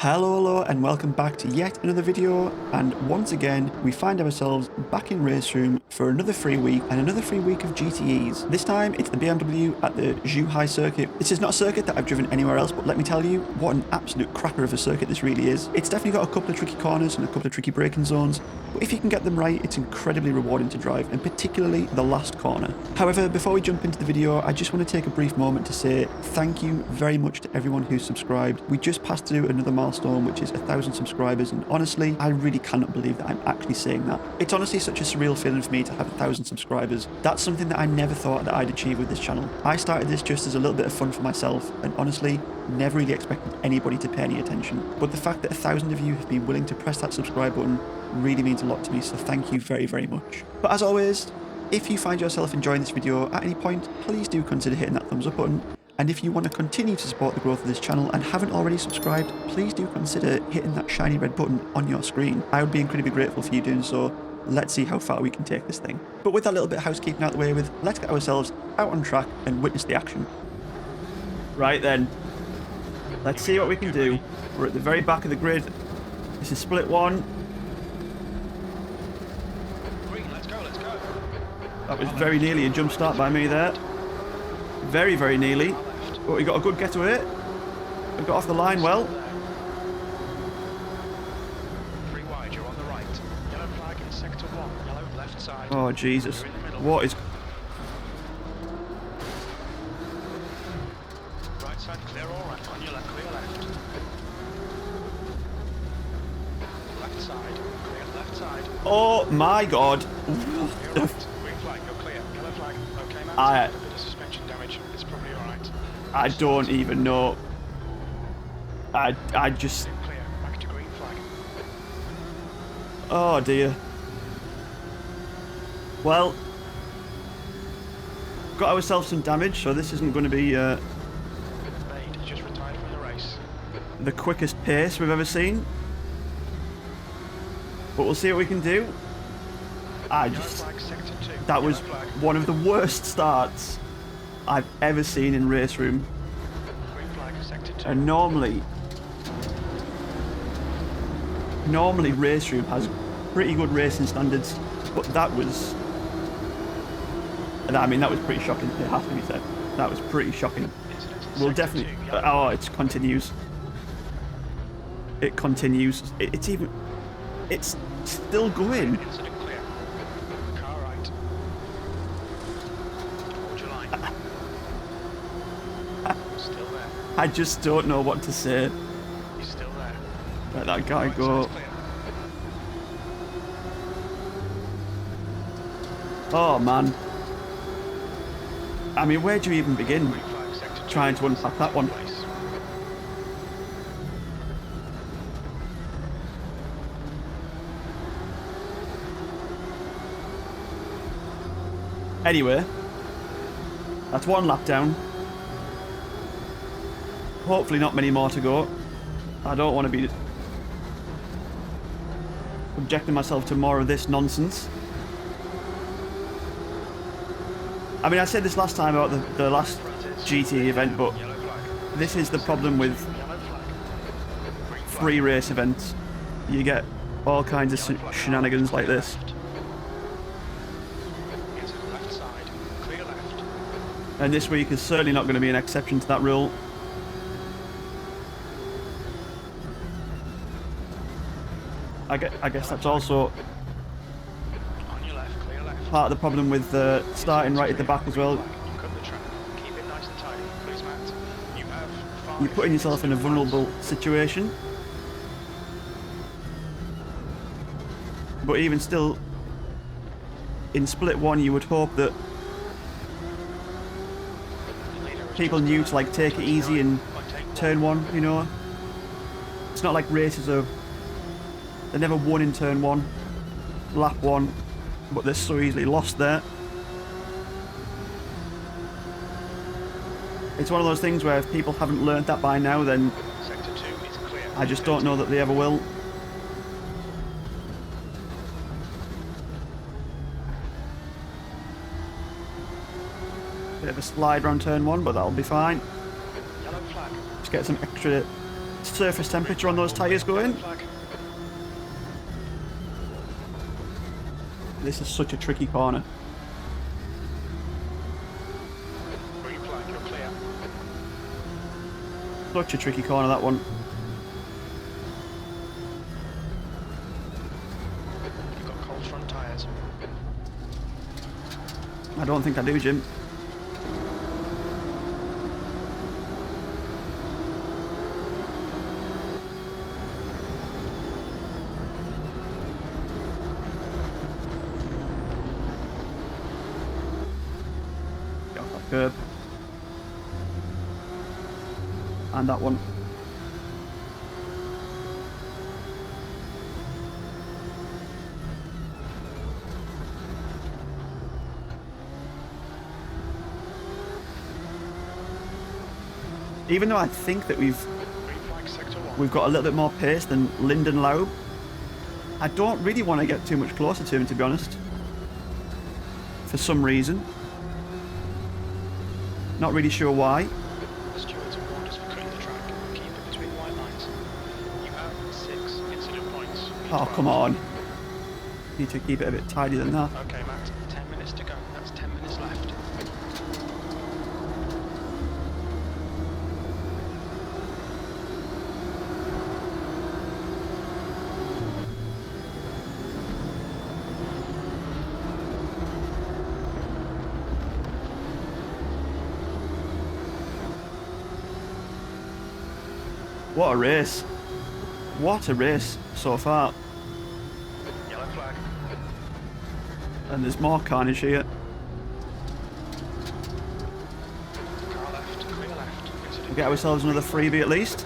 Hello and welcome back to yet another video, and once again we find ourselves back in RaceRoom for another free week and another free week of GTEs. This time it's the BMW at the Zhuhai circuit. This is not a circuit that I've driven anywhere else, but let me tell you what an absolute cracker of a circuit this really is. It's definitely got a couple of tricky corners and a couple of tricky braking zones, but if you can get them right, it's incredibly rewarding to drive, and particularly the last corner. However, before we jump into the video, I just want to take a brief moment to say thank you very much to everyone who's subscribed. We just passed through another milestone, which is 1,000 subscribers, and honestly, I really cannot believe that I'm actually saying that. It's honestly such a surreal feeling for me to have 1,000 subscribers. That's something that I never thought that I'd achieve with this channel. I started this just as a little bit of fun for myself, and honestly, never really expected anybody to pay any attention. But the fact that 1,000 of you have been willing to press that subscribe button really means a lot to me, so thank you very, very much. But as always, if you find yourself enjoying this video at any point, please do consider hitting that thumbs up button. And if you want to continue to support the growth of this channel and haven't already subscribed, please do consider hitting that shiny red button on your screen. I would be incredibly grateful for you doing so. Let's see how far we can take this thing. But with that little bit of housekeeping out the way with, let's get ourselves out on track and witness the action. Right then, let's see what we can do. We're at the very back of the grid. This is split one. That was very nearly a jump start by me there. Very, very nearly. But we got a good getaway. We got off the line well. Three wide, you're on the right. Yellow flag in sector 1, yellow left side. Oh, Jesus. What is... Right side clear, all right. On your left, clear left. Left side, clear left side. Oh, my God. You're right. Green flag, you're clear. Yellow flag. Okay, man. A bit of suspension damage. It's probably all right. I don't even know. I just... Clear. Back to green flag. Oh, dear. Well, got ourselves some damage, so this isn't going to be Made. Just retired from the race. the quickest pace we've ever seen. But we'll see what we can do. Yellow flag, sector 2. That was Yellow flag. one of the worst starts I've ever seen in RaceRoom. Green flag, sector 2. And normally RaceRoom has pretty good racing standards, but that was... I mean, that was pretty shocking, it has to be said. That was pretty shocking. We'll definitely... Oh, it continues. It continues. It's even... It's still going. Incident clear. Car right. Hold your line. Still there. I just don't know what to say. He's still there. Let that guy Right go. side's clear. Oh, man. I mean, where do you even begin Green flag, sector 2. trying to unpack that one? Place. Anyway, that's one lap down. Hopefully not many more to go. I don't want to be subjecting myself to more of this nonsense. I mean, I said this last time about the last GTE event, but Yellow flag. this is the problem with Yellow flag. Green flag. free race events. You get all kinds of shenanigans like this. Into the left side. Clear left. And this week is certainly not going to be an exception to that rule. I guess that's also On your left. Clear left. part of the problem with starting right at the back as well. You cut the track. Keep it nice and tidy. Please, Matt. You have 5. You're putting yourself in a vulnerable situation. But even still, in split one, you would hope that people knew to like take it easy in turn one, you know. It's not like races are... They never won in turn one, lap one, but they're so easily lost there. It's one of those things where if people haven't learned that by now, then Sector 2 is clear. I just don't know that they ever will. Bit of a slide around turn one, but that'll be fine. Yellow flag. Just get some extra surface temperature on those tyres going. Flag. This is such a tricky corner. Green flag, you're clear. Such a tricky corner, that one. You've got cold front tyres. I don't think I do, Jim. Get off that curb. And that one. Even though I think that Green flag, sector 1. we've got a little bit more pace than Lyndon Laub, I don't really want to get too much closer to him, to be honest. For some reason. Not really sure why. The stewards have warned us for cutting the track. Keep it between white lines. You have 6 incident points. Oh, come on. Need to keep it a bit tidier than that. Okay, Matt. 10 minutes to go. That's 10 minutes left. What a race. What a race so far. Yellow flag. And there's more carnage here. Car left. Clear left. Incident We'll get ourselves another freebie at least.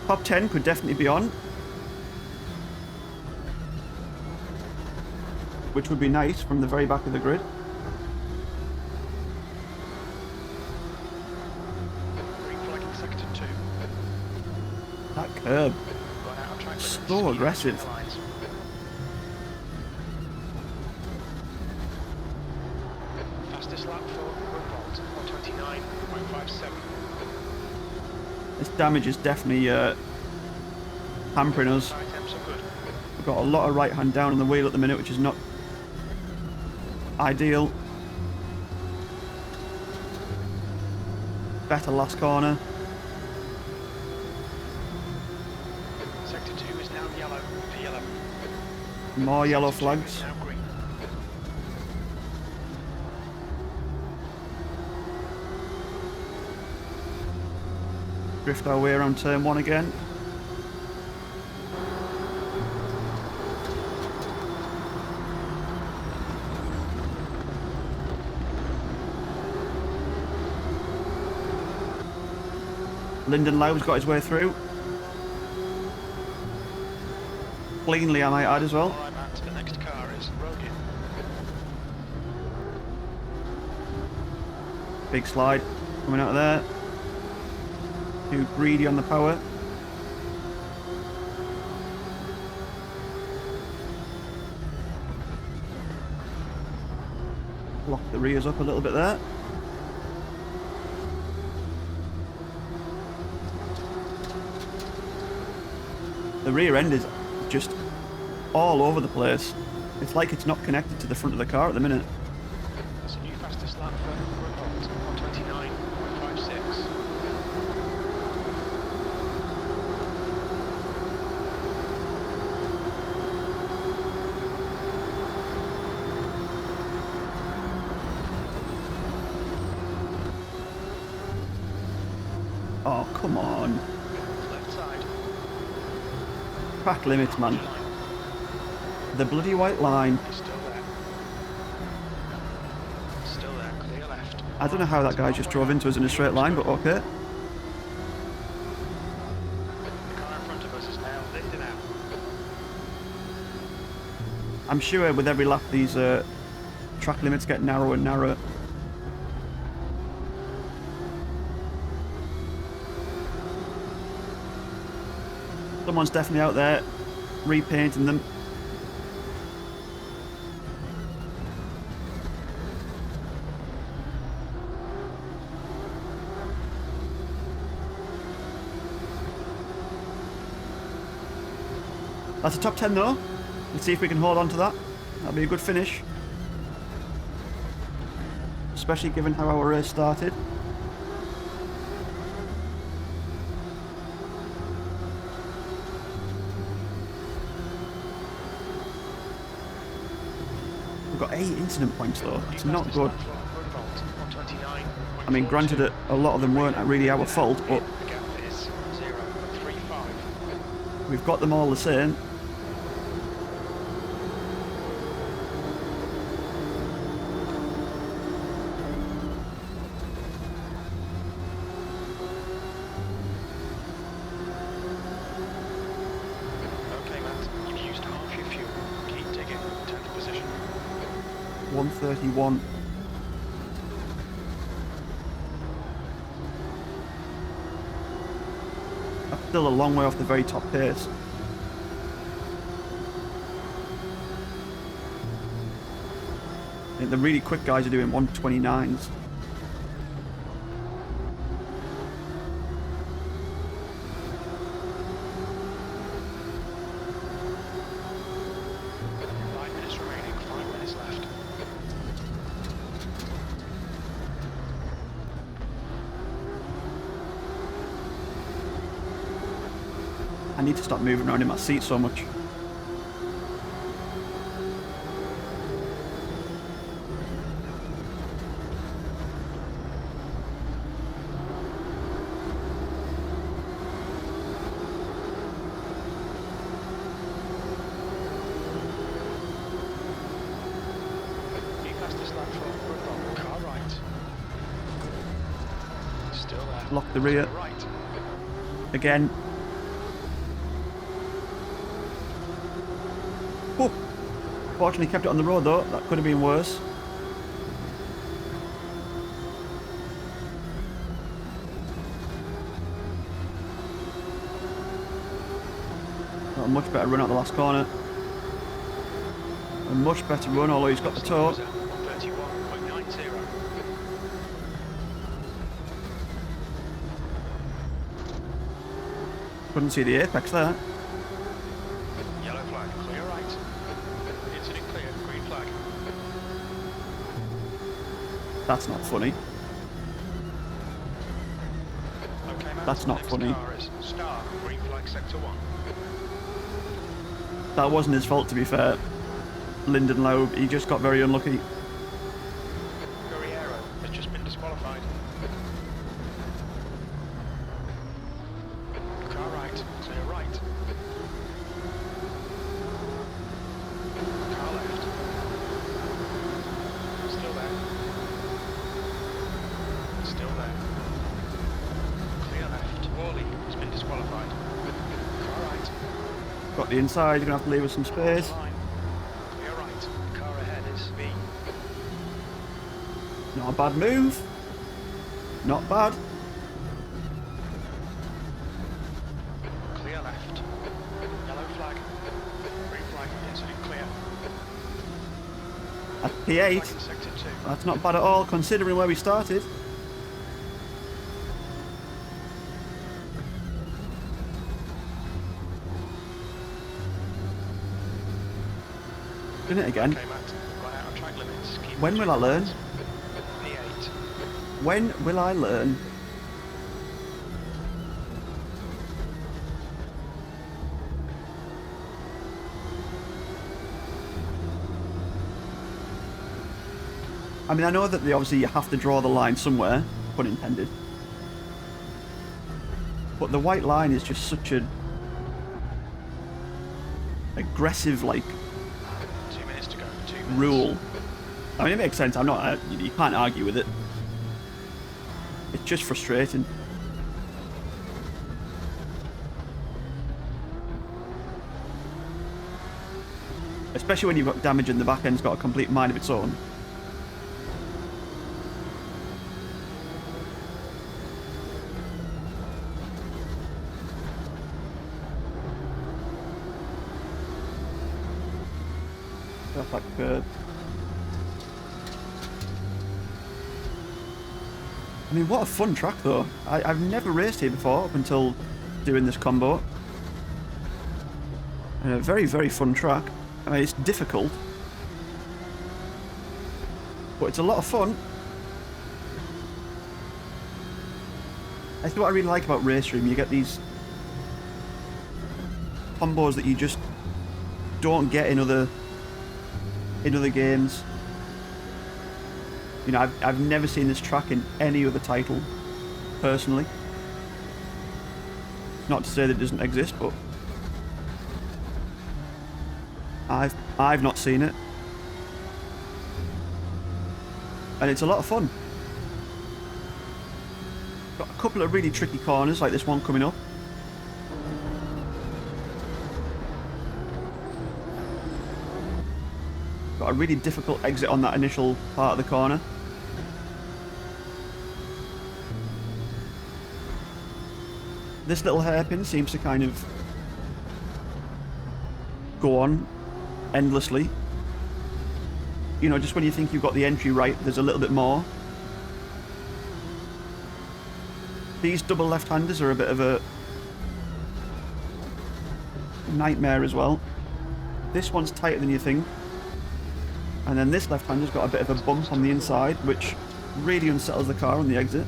Top 10 could definitely be on. Which would be nice from the very back of the grid. Green flagging sector 2. That curb. Run out of track limits. So Keep aggressive. between the lines. Fastest lap for Rumbold, 129.57. This damage is definitely hampering us. Tyre temps are good. We've got a lot of right hand down on the wheel at the minute, which is not ideal. Better last corner. Sector 2 is now yellow for yellow. More yellow Sector 2 is flags. now green. Drift our way around turn 1 again. Lyndon Laub's got his way through. Cleanly, I might add as well. Alright, Matt, the next car is Rodian. Big slide coming out of there. Too greedy on the power. Lock the rears up a little bit there. The rear end is just all over the place. It's like it's not connected to the front of the car at the minute. That's a new fastest lap for Rumbold, 129.56. Oh, come on. Left side. Track limits, man. The bloody white line. It's still there. Still there, clear left. I don't know how that guy just drove into us in a straight line, but okay. The car in front of us is now lifted out. I'm sure with every lap these track limits get narrower and narrower. Someone's definitely out there repainting them. That's a top 10 though. Let's see if we can hold on to that. That'll be a good finish. Especially given how our race started. We've got 8 incident points though. It's not good. I mean, granted, a lot of them weren't really our fault, but we've got them all the same. Okay, Matt, you've used half your fuel. Keep digging. 10th position. 131. That's still a long way off the very top pace. I think the really quick guys are doing 129s. I need to stop moving around in my seat so much. Lock the rear. Again. Oh! Fortunately kept it on the road though. That could have been worse. Got a much better run out the last corner. A much better run, although he's got the toe. Couldn't see the apex there. Yellow flag, clear right. Incident clear, green flag. That's not funny. Okay, Matt, That's not next funny. car is Star, green flag sector 1. That wasn't his fault, to be fair. Lyndon Loeb, he just got very unlucky. Guerriero has just been disqualified. Car right, clear right. Car left. Still there. Still there. Clear left. Worley has been disqualified. Car right. Got the inside, you're going to have to leave us some space. Clear right. Car ahead is B. Not a bad move. Not bad. Clear left. Yellow flag. Green flag. Incident clear. At Flag in P8, sector 2. that's not bad at all, considering where we started. Done it again. Okay, Matt. Right out of track limits. Keep When will I learn? P8. When will I learn? I mean, I know that obviously you have to draw the line somewhere, pun intended. But the white line is just such a aggressive, like, 2 minutes to go. 2 minutes. rule. I mean, it makes sense. I'm not. You can't argue with it. It's just frustrating. Especially when you've got damage and the back end's got a complete mind of its own. That's like I mean, what a fun track though. I've never raced here before up until doing this combo. A very, very fun track. I mean, it's difficult, but it's a lot of fun. That's what I really like about RaceRoom. You get these combos that you just don't get in other games. You know, I've never seen this track in any other title, personally. Not to say that it doesn't exist, but I've not seen it, and it's a lot of fun. Got a couple of really tricky corners, like this one coming up. Got a really difficult exit on that initial part of the corner. This little hairpin seems to kind of go on endlessly. You know, just when you think you've got the entry right, there's a little bit more. These double left-handers are a bit of a nightmare as well. This one's tighter than you think. And then this left-hander's got a bit of a bump on the inside, which really unsettles the car on the exit.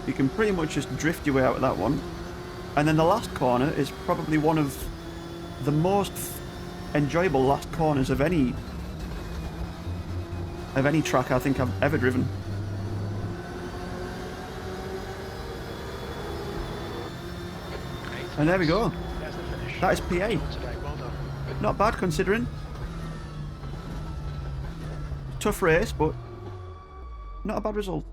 You can pretty much just drift your way out of that one. And then the last corner is probably one of the most enjoyable last corners of any track I think I've ever driven. And there we go. There's the finish. That is PA. Today, well done. Not bad considering. Tough race, but not a bad result.